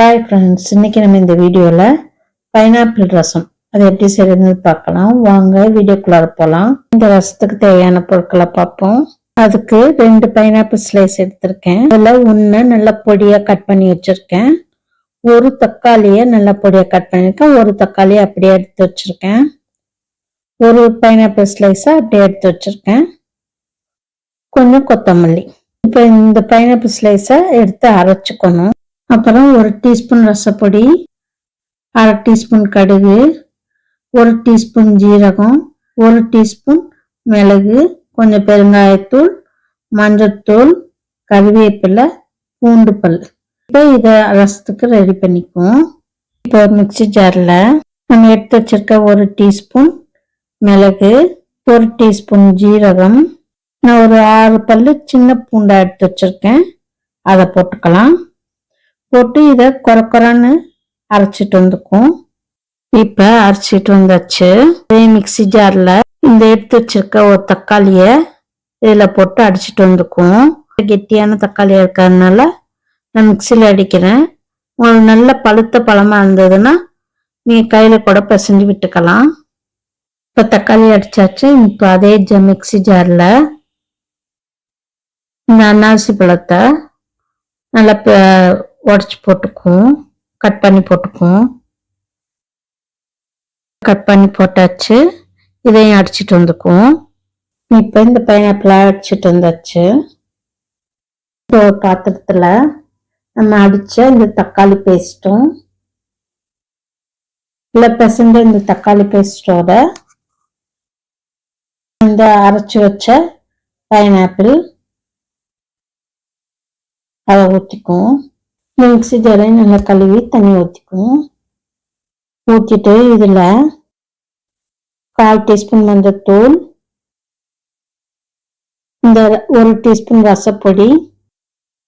Hi friends, இன்னைக்கு நம்ம இந்த வீடியோவில் பைனாப்பிள் ரசம் அது எப்படி செய்யறதுன்னு பார்க்கலாம். வாங்க வீடியோக்குள்ளார போகலாம். இந்த ரசத்துக்கு தேவையான பொருட்களை பார்ப்போம். அதுக்கு 2 பைனாப்பிள் ஸ்லைஸ் எடுத்திருக்கேன். அதில் ஒன்று நல்லா பொடியாக கட் பண்ணி வச்சுருக்கேன். ஒரு தக்காளியை நல்லா பொடியாக கட் பண்ணியிருக்கேன். ஒரு தக்காளியை அப்படியே எடுத்து வச்சுருக்கேன். ஒரு பைனாப்பிள் ஸ்லைஸை அப்படியே எடுத்து வச்சுருக்கேன். கொஞ்சம் கொத்தமல்லி. இப்போ இந்த பைனாப்பிள் ஸ்லைஸை எடுத்து அரைச்சிக்கணும். அப்புறம் 1 டீஸ்பூன் ரசப்பொடி, 1/2 டீஸ்பூன் கடுகு, 1 டீஸ்பூன் ஜீரகம், 1 டீஸ்பூன் மிளகு, கொஞ்சம் பெருங்காயத்தூள், மஞ்சத்தூள், கறிவேப்பிலை, பூண்டு பல். இப்போ இதை ரசத்துக்கு ரெடி பண்ணிக்குவோம். இப்போ மிக்சி ஜாரில் நம்ம எடுத்து வச்சிருக்க 1 டீஸ்பூன் மிளகு, 1 டீஸ்பூன் ஜீரகம், நான் ஒரு 6 பல்லு சின்ன பூண்டை எடுத்து வச்சிருக்கேன், அதை போட்டுக்கலாம். போட்டு இதை கொரன்னு அரைச்சிட்டு வந்துக்கும். இப்போ அரைச்சிட்டு வந்தாச்சு. இதே மிக்சி ஜாரில் இந்த எடுத்து வச்சிருக்க ஒரு தக்காளியை இதில் போட்டு அடிச்சிட்டு வந்துக்கும். கெட்டியான தக்காளியாக இருக்கிறதுனால நான் மிக்சியில் அடிக்கிறேன். உங்களுக்கு நல்ல பழுத்த பழமாக இருந்ததுன்னா நீங்கள் கையில் கூட பிசைஞ்சு விட்டுக்கலாம். இப்போ தக்காளி அடிச்சாச்சு. இப்போ அதே மிக்சி ஜாரில் இந்த அன்னாசி பழத்தை நல்லா உடச்சி போட்டுக்கும், கட் பண்ணி போட்டுக்கும். கட் பண்ணி போட்டாச்சு. இதையும் அடிச்சிட்டு வந்துக்கும். இப்போ இந்த பைனாப்பிளை அடிச்சிட்டு வந்தாச்சு. இப்போ ஒரு பாத்திரத்தில் நம்ம அடித்த இந்த தக்காளி பேஸ்ட்டும் இல்லை பிசைஞ்ச இந்த தக்காளி பேஸ்டோட இந்த அரைச்சி வச்ச பைனாப்பிள் அதை ஊற்றிக்கும். மிக்சி ஜாரையும் நல்லா கழுவி தண்ணி ஊற்றிக்கும். ஊற்றிட்டு இதில் 1/4 டீஸ்பூன் மஞ்சத்தூள், இந்த 1 டீஸ்பூன் ரசப்பொடி,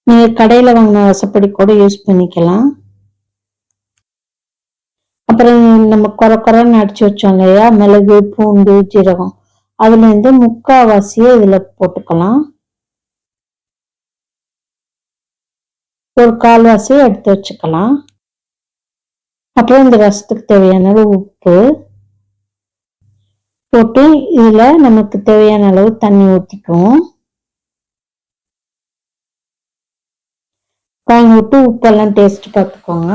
நீங்கள் கடையில் வாங்கின ரசப்பொடி கூட யூஸ் பண்ணிக்கலாம். அப்புறம் நம்ம கொரன்னு அடிச்சு வச்சோம் இல்லையா, மிளகு, பூண்டு, ஜீரகம், அதுலேருந்து 3/4 இதில் போட்டுக்கலாம். ஒரு 1/4 எடுத்து வச்சுக்கலாம். அப்புறம் இந்த ரசத்துக்கு தேவையான அளவு உப்பு போட்டு இதில் நமக்கு தேவையான அளவு தண்ணி ஊற்றிக்குவோம். வாங்கி விட்டு உப்பெல்லாம் டேஸ்ட் பார்த்துக்கோங்க.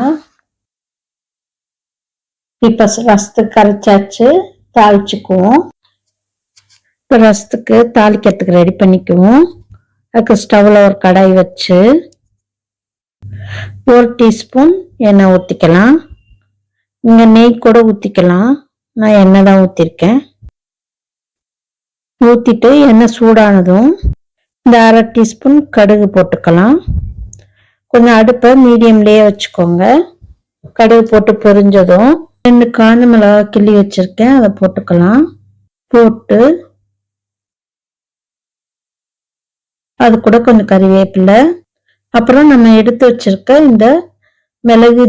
இப்போ ரசத்துக்கு கரைச்சாச்சு, தாளிச்சுக்குவோம். இப்போ ரசத்துக்கு தாளிக்கிறதுக்கு ரெடி பண்ணிக்குவோம். அதுக்கு ஸ்டவ்வில் ஒரு கடாய் வச்சு 1 டீஸ்பூன் எண்ணெய் ஊற்றிக்கலாம். நீங்கள் நெய் கூட ஊற்றிக்கலாம். நான் எண்ணெய் தான் ஊற்றிருக்கேன். ஊற்றிட்டு எண்ணெய் சூடானதும் இந்த 1/2 டீஸ்பூன் கடுகு போட்டுக்கலாம். கொஞ்சம் அடுப்பை மீடியம்லேயே வச்சுக்கோங்க. கடுகு போட்டு பொரிஞ்சதும் 2 காஞ்ச மிளகாய் கிள்ளி வச்சுருக்கேன், அதை போட்டுக்கலாம். போட்டு அது கூட கொஞ்சம் கறிவேப்பிலை, அப்புறம் நம்ம எடுத்து வச்சிருக்க இந்த மிளகு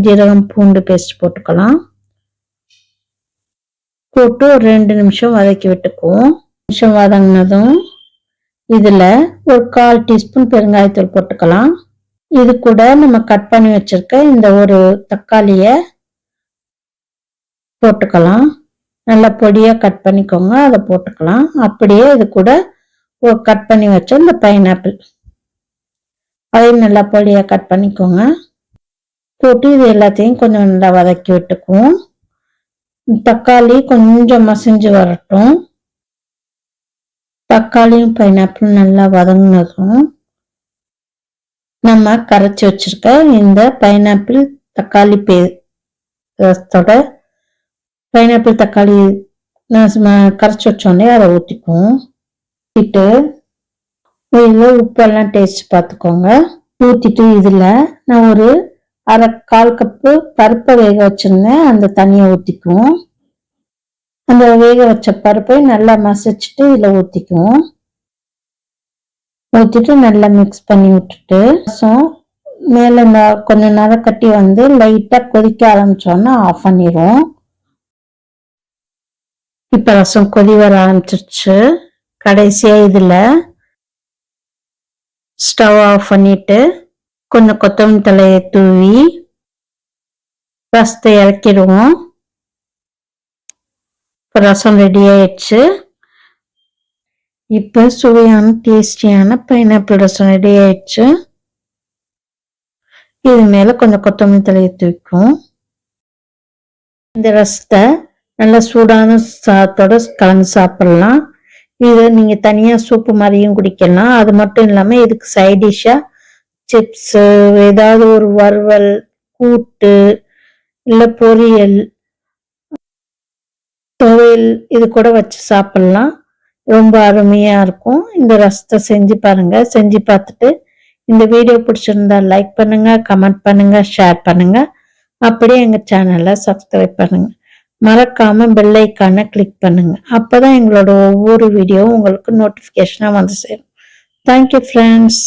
ஜீரகம் பூண்டு பேஸ்ட் போட்டுக்கலாம். போட்டு ஒரு 2 நிமிஷம் வதக்கி விட்டுக்குவோம். நிமிஷம் வதங்கினதும் இதில் ஒரு 1/4 டீஸ்பூன் பெருங்காயத்தூள் போட்டுக்கலாம். இது கூட நம்ம கட் பண்ணி வச்சிருக்க இந்த ஒரு தக்காளியை போட்டுக்கலாம். நல்லா பொடியாக கட் பண்ணிக்கோங்க, அதை போட்டுக்கலாம். அப்படியே இது கூட ஒரு கட் பண்ணி வச்ச இந்த பைனாப்பிள் அதையும் நல்லா பொடியாக கட் பண்ணிக்கோங்க. போட்டு இது எல்லாத்தையும் கொஞ்சம் நல்லா வதக்கி விட்டுக்குவோம். தக்காளி கொஞ்சம் மசிஞ்சு வரட்டும். தக்காளியும் பைனாப்பிள் நல்லா வதங்கினதும் நம்ம கரைச்சி வச்சிருக்க இந்த பைனாப்பிள் தக்காளி பேஸ்டோட பைனாப்பிள் தக்காளி கரைச்சி வச்சோடனே அதை ஊற்றிக்குவோம். ஊற்றிட்டு இதில் உப்பெல்லாம் டேஸ்ட் பார்த்துக்கோங்க. ஊற்றிட்டு இதில் நான் ஒரு 1/4 கப்பு பருப்பை வேக வச்சுருந்தேன், அந்த தண்ணியை ஊற்றிக்குவோம். அந்த வேக வச்ச பருப்பை நல்லா மசிச்சுட்டு இதில் ஊற்றிக்குவோம். ஊற்றிட்டு நல்லா மிக்ஸ் பண்ணி விட்டுட்டு ரசம் மேலே கொஞ்சம் நரக்கட்டி வந்து லைட்டாக கொதிக்க ஆரம்பிச்சோன்னா ஆஃப் பண்ணிடுவோம். இப்போ ரசம் கொதி வர ஆரம்பிச்சிருச்சு. கடைசியாக இதில் ஸ்டவ் ஆஃப் பண்ணிட்டு கொஞ்சம் கொத்தமல்லி தலையை தூவி ரசத்தை இறக்கிடுவோம். இப்போ ரசம் ரெடி ஆயிடுச்சு. இப்போ சுவையான டேஸ்டியான பைனாப்பிள் ரசம் ரெடி ஆயிடுச்சு. இது மேல கொஞ்சம் கொத்தமல்லி தலையை தூக்கும். இந்த ரசத்தை நல்லா சூடான சாதத்தோட கலந்து சாப்பிடலாம். இதை நீங்க தனியா சூப்பு மாதிரியும் குடிக்கலாம். அது மட்டும் இல்லாம இதுக்கு சைட் டிஷ்ஷா சிப்ஸ், ஏதாவது ஒரு வறுவல், கூட்டு, இல்ல பொரியல், துவையல் இது கூட வச்சு சாப்பிடலாம். ரொம்ப அருமையா இருக்கும். இந்த ரசத்தை செஞ்சு பாருங்க. செஞ்சு பார்த்துட்டு இந்த வீடியோ பிடிச்சிருந்தா லைக் பண்ணுங்க, கமெண்ட் பண்ணுங்க, ஷேர் பண்ணுங்க. அப்படியே எங்க சேனலை சப்ஸ்கிரைப் பண்ணுங்க. மறக்காம பெல் ஐக்கானை கிளிக் பண்ணுங்க. அப்பதான் எங்களோட ஒவ்வொரு வீடியோவும் உங்களுக்கு நோட்டிபிகேஷனா வந்து சேரும். Thank you friends.